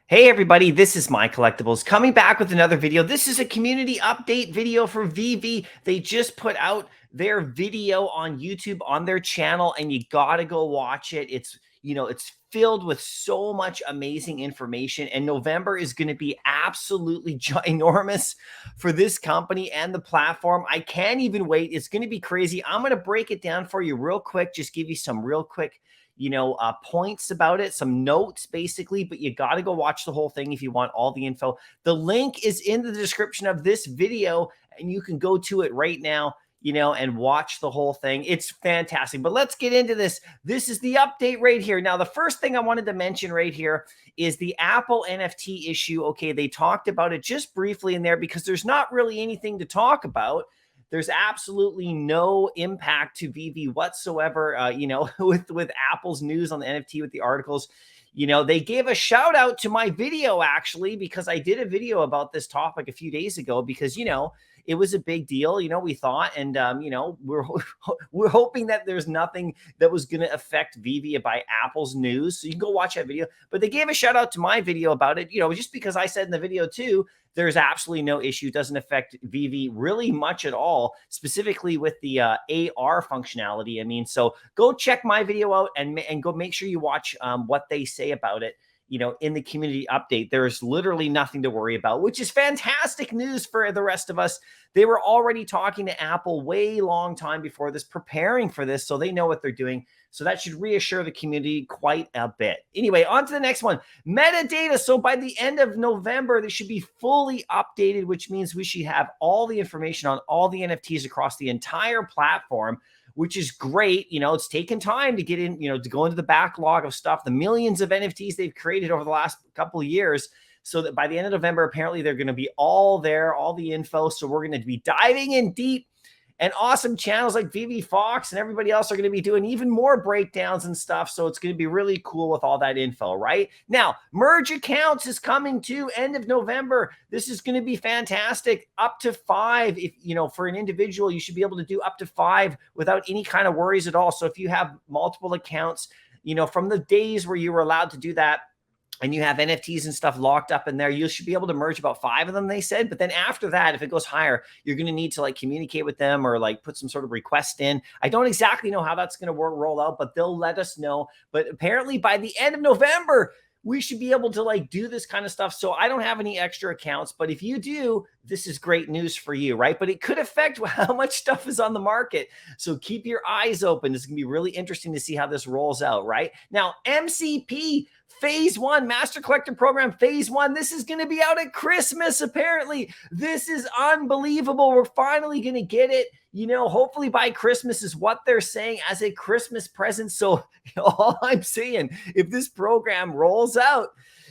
Hey everybody, this is MyCollectables coming back with another video. This is a community update video for Veve. They just put out their video on YouTube on their channel and you got to go watch it. It's filled with so much amazing information, and November is going to be absolutely ginormous for this company and the platform. I can't even wait. It's going to be crazy. I'm going to break it down for you real quick, just give you some real quick points about it, some notes basically, but you got to go watch the whole thing if you want all the info. The link is in the description of this video and you can go to it right now, and watch the whole thing. It's fantastic. But let's get into this. This is the update right here. Now, the first thing I wanted to mention right here is the Apple NFT issue. Okay, they talked about it just briefly in there because there's not really anything to talk about. There's absolutely no impact to Veve whatsoever, with Apple's news on the NFT with the articles. They gave a shout out to my video actually, because I did a video about this topic a few days ago because, it was a big deal, we thought. And, we're hoping that there's nothing that was going to affect Veve by Apple's news. So you can go watch that video. But they gave a shout out to my video about it, just because I said in the video too, there's absolutely no issue. It doesn't affect Veve really much at all, specifically with the AR functionality. I mean, so go check my video out and go make sure you watch what they say about it. In the community update, there's literally nothing to worry about, which is fantastic news for the rest of us. They were already talking to Apple way long time before this, preparing for this, so they know what they're doing. So that should reassure the community quite a bit. Anyway, on to the next one. Metadata. So by the end of November, they should be fully updated, which means we should have all the information on all the NFTs across the entire platform, which is great. It's taken time to get in, to go into the backlog of stuff, the millions of NFTs they've created over the last couple of years, so that by the end of November, apparently they're going to be all there, all the info. So we're going to be diving in deep, and awesome channels like Veve Fox and everybody else are going to be doing even more breakdowns and stuff. So it's going to be really cool with all that info, right? Now, merge accounts is coming to end of November. This is going to be fantastic. Up to 5. If, for an individual, you should be able to do up to 5 without any kind of worries at all. So if you have multiple accounts, from the days where you were allowed to do that, and you have NFTs and stuff locked up in there, you should be able to merge about 5 of them, they said. But then after that, if it goes higher, you're going to need to communicate with them or put some sort of request in. I don't exactly know how that's going to roll out, but they'll let us know. But apparently by the end of November, we should be able to do this kind of stuff. So I don't have any extra accounts, but if you do, this is great news for you, right? But it could affect how much stuff is on the market. So keep your eyes open. It's going to be really interesting to see how this rolls out, right? Now, MCP Phase 1, Master Collector Program Phase 1. This is going to be out at Christmas, apparently. This is unbelievable. We're finally going to get it. Hopefully by Christmas is what they're saying as a Christmas present. So all I'm saying, if this program rolls out,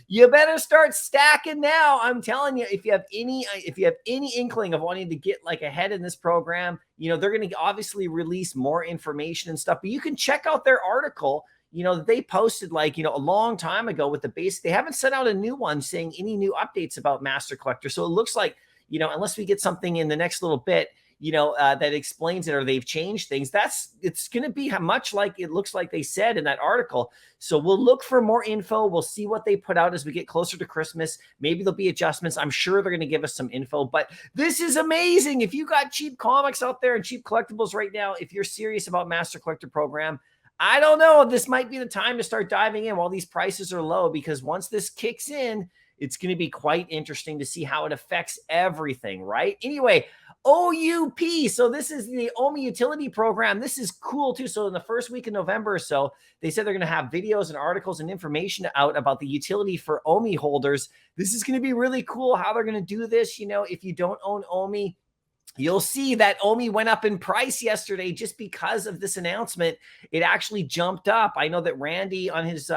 you better start stacking now. I'm telling you, if you have any inkling of wanting to get ahead in this program, they're going to obviously release more information and stuff, but you can check out their article, they posted a long time ago with the base. They haven't sent out a new one saying any new updates about Master Collector. So it looks like, unless we get something in the next little bit, that explains it, or they've changed things, it's going to be much like it looks like they said in that article. So we'll look for more info. We'll see what they put out as we get closer to Christmas. Maybe there'll be adjustments. I'm sure they're going to give us some info, but this is amazing. If you got cheap comics out there and cheap collectibles right now, if you're serious about Master Collector Program, I don't know, this might be the time to start diving in while these prices are low, because once this kicks in, it's going to be quite interesting to see how it affects everything, right? Anyway, OUP. So this is the OMI utility program. This is cool too. So in the first week of November or so, they said they're going to have videos and articles and information out about the utility for OMI holders. This is going to be really cool how they're going to do this. If you don't own OMI, you'll see that OMI went up in price yesterday just because of this announcement. It actually jumped up. I know that Randy on his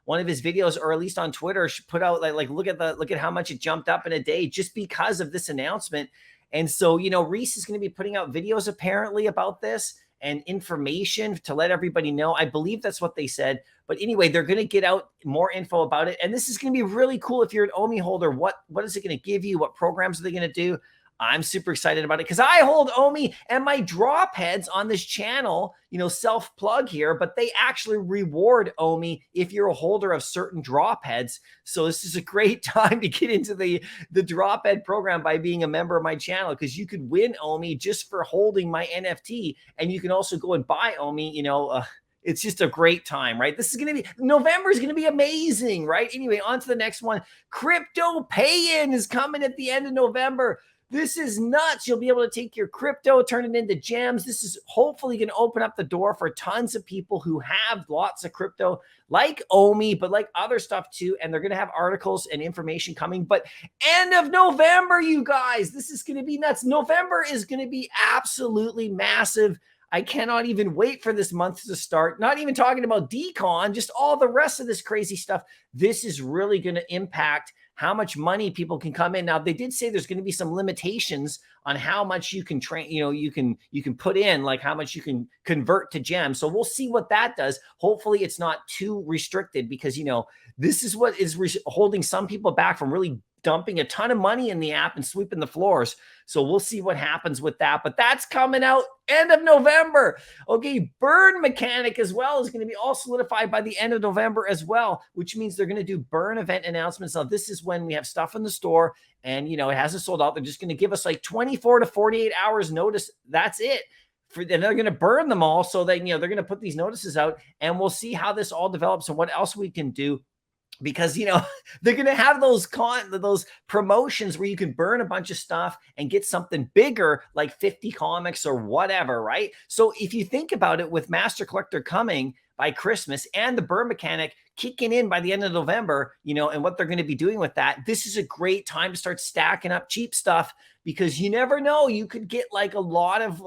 one of his videos, or at least on Twitter, put out look at how much it jumped up in a day just because of this announcement. And so, Reese is going to be putting out videos apparently about this and information to let everybody know. I believe that's what they said. But anyway, they're going to get out more info about it. And this is going to be really cool if you're an OMI holder. What is it going to give you? What programs are they going to do? I'm super excited about it because I hold Omi and my drop heads on this channel, self plug here, but they actually reward Omi if you're a holder of certain drop heads. So this is a great time to get into the drop head program by being a member of my channel, because you could win Omi just for holding my NFT. And you can also go and buy Omi, it's just a great time, right? This is going to be, November is going to be amazing, right? Anyway, on to the next one. Crypto pay-in is coming at the end of November. This is nuts. You'll be able to take your crypto, turn it into gems. This is hopefully going to open up the door for tons of people who have lots of crypto, like Omi, but like other stuff too. And they're going to have articles and information coming. But end of November, you guys, this is going to be nuts. November is going to be absolutely massive. I cannot even wait for this month to start. Not even talking about decon, just all the rest of this crazy stuff. This is really going to impact how much money people can come in. Now, they did say there's going to be some limitations on how much you can train, you can put in, like how much you can convert to gems. So we'll see what that does. Hopefully it's not too restricted, because, this is what is holding some people back from really dumping a ton of money in the app and sweeping the floors. So we'll see what happens with that. But that's coming out end of November. Okay, burn mechanic as well is going to be all solidified by the end of November as well, which means they're going to do burn event announcements. Now, this is when we have stuff in the store and, it hasn't sold out. They're just going to give us like 24 to 48 hours notice. That's it. And they're going to burn them all. So that, they're going to put these notices out, and we'll see how this all develops and what else we can do. Because, they're going to have those promotions where you can burn a bunch of stuff and get something bigger, like 50 comics or whatever, right? So if you think about it, with Master Collector coming by Christmas and the burn mechanic kicking in by the end of November, and what they're going to be doing with that, this is a great time to start stacking up cheap stuff, because you never know, you could get like a lot of...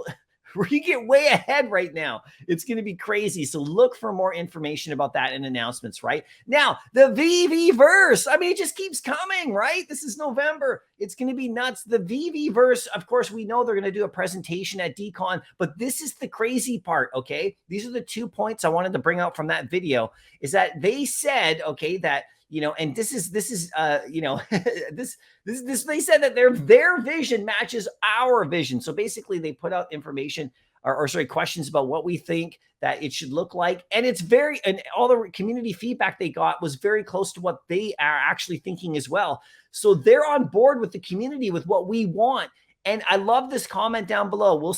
We get way ahead right now. It's going to be crazy. So look for more information about that in announcements, right? Now, the Veve verse. I mean, it just keeps coming, right? This is November. It's going to be nuts. The Veve verse, of course, we know they're going to do a presentation at decon, but this is the crazy part, okay? These are the 2 points I wanted to bring out from that video, is that they said, okay, that, and this is they said that their vision matches our vision. So basically they put out information or questions about what we think that it should look like. And and all the community feedback they got was very close to what they are actually thinking as well. So they're on board with the community with what we want. And I love this comment down below. We'll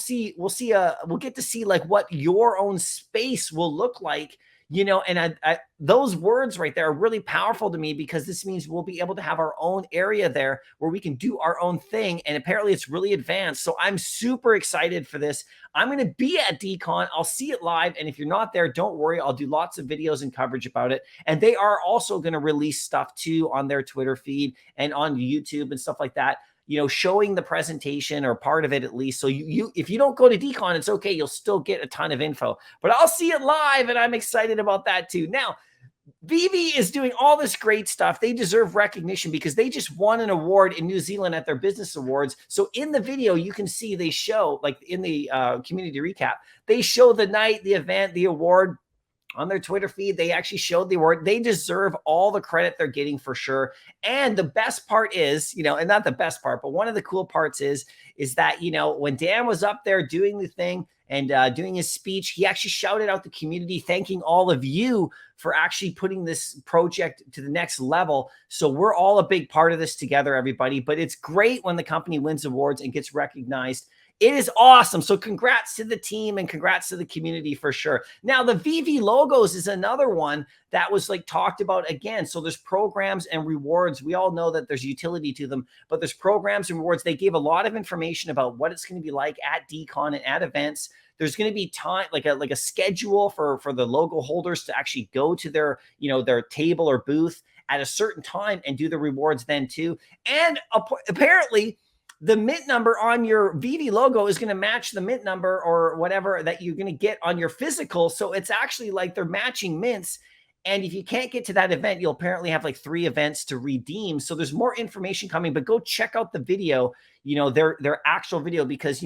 get to see like what your own space will look like. And those words right there are really powerful to me, because this means we'll be able to have our own area there where we can do our own thing. And apparently it's really advanced. So I'm super excited for this. I'm going to be at decon. I'll see it live. And if you're not there, don't worry. I'll do lots of videos and coverage about it. And they are also going to release stuff too on their Twitter feed and on YouTube and stuff like that, showing the presentation, or part of it at least. So if you don't go to decon, it's okay. You'll still get a ton of info, but I'll see it live, and I'm excited about that too. Now, Veve is doing all this great stuff. They deserve recognition because they just won an award in New Zealand at their business awards. So in the video, you can see they show, like in the community recap, they show the night, the event, the award. On their Twitter feed, they actually showed the award. They deserve all the credit they're getting for sure. And the best part is, and not the best part, but one of the cool parts is that, when Dan was up there doing the thing and doing his speech, he actually shouted out the community, thanking all of you for actually putting this project to the next level. So we're all a big part of this together, everybody. But it's great when the company wins awards and gets recognized. It is awesome. So congrats to the team and congrats to the community for sure. Now, the Veve logos is another one that was like talked about again. So there's programs and rewards. We all know that there's utility to them, but there's programs and rewards. They gave a lot of information about what it's going to be like at decon and at events. There's going to be time, like a schedule for the logo holders to actually go to their, their table or booth at a certain time and do the rewards then too. And apparently, the mint number on your Veve logo is going to match the mint number or whatever that you're going to get on your physical. So it's actually like they're matching mints. And if you can't get to that event, you'll apparently have like 3 events to redeem. So there's more information coming, but go check out the video, their actual video, because,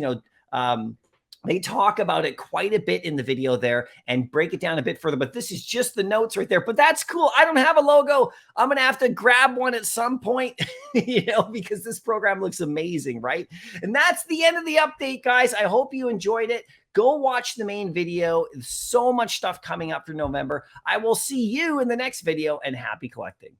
They talk about it quite a bit in the video there and break it down a bit further, but this is just the notes right there. But that's cool. I don't have a logo. I'm going to have to grab one at some point, because this program looks amazing, right? And that's the end of the update, guys. I hope you enjoyed it. Go watch the main video. So much stuff coming up for November. I will see you in the next video, and happy collecting.